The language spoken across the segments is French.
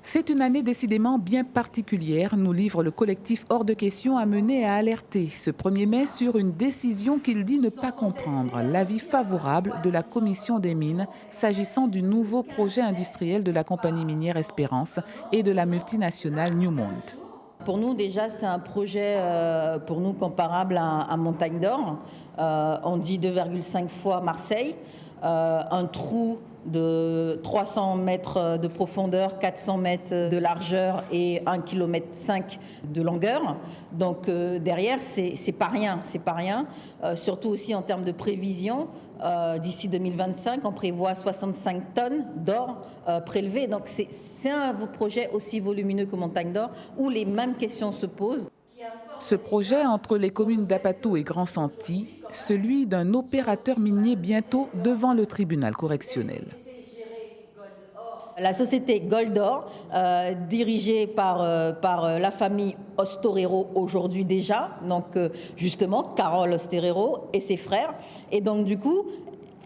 C'est une année décidément bien particulière, nous livre le collectif Hors de question amené à alerter ce 1er mai sur une décision qu'il dit ne pas comprendre, l'avis favorable de la Commission des mines s'agissant du nouveau projet industriel de la compagnie minière Espérance et de la multinationale Newmont. Pour nous, déjà, c'est un projet pour nous comparable à Montagne d'Or. On dit 2,5 fois Marseille, un trou de 300 mètres de profondeur, 400 mètres de largeur et 1,5 km de longueur. Donc derrière, c'est pas rien, surtout aussi en termes de prévision. D'ici 2025, on prévoit 65 tonnes d'or prélevées. Donc c'est un projet aussi volumineux que Montagne d'Or où les mêmes questions se posent. Ce projet entre les communes d'Apatou et Grand Santi, celui d'un opérateur minier bientôt devant le tribunal correctionnel. La société Goldor, dirigée par la famille Ostorero aujourd'hui déjà, donc justement Carole Ostorero et ses frères, et donc du coup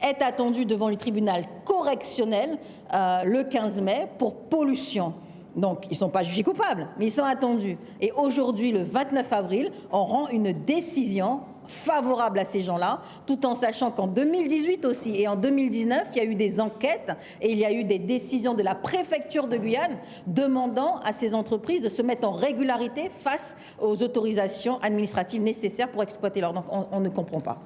est attendue devant le tribunal correctionnel le 15 mai pour pollution. Donc, ils ne sont pas jugés coupables, mais ils sont attendus. Et aujourd'hui, le 29 avril, on rend une décision favorable à ces gens-là, tout en sachant qu'en 2018 aussi et en 2019, il y a eu des enquêtes et il y a eu des décisions de la préfecture de Guyane demandant à ces entreprises de se mettre en régularité face aux autorisations administratives nécessaires pour exploiter l'or. Donc, on ne comprend pas.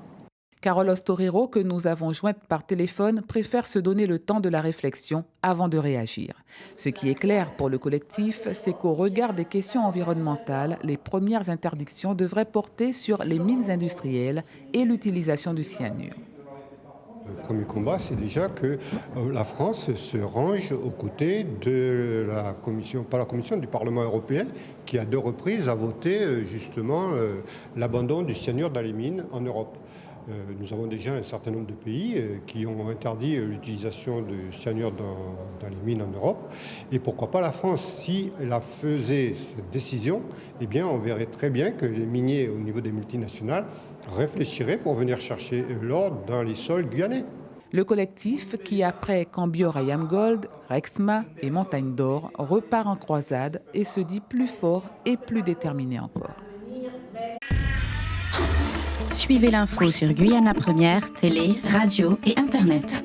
Carole Ostorero, que nous avons jointe par téléphone, préfère se donner le temps de la réflexion avant de réagir. Ce qui est clair pour le collectif, c'est qu'au regard des questions environnementales, les premières interdictions devraient porter sur les mines industrielles et l'utilisation du cyanure. Le premier combat, c'est déjà que la France se range aux côtés de la commission, pas la commission, du Parlement européen, qui à 2 reprises a voté justement l'abandon du cyanure dans les mines en Europe. Nous avons déjà un certain nombre de pays qui ont interdit l'utilisation de cyanure dans les mines en Europe. Et pourquoi pas la France? Si elle faisait cette décision, eh bien, on verrait très bien que les miniers au niveau des multinationales réfléchiraient pour venir chercher l'or dans les sols guyanais. Le collectif qui, après Cambior Ayam-Gold, Rexma et Montagne d'Or, repart en croisade et se dit plus fort et plus déterminé encore. Suivez l'info sur Guyana Première, télé, radio et Internet.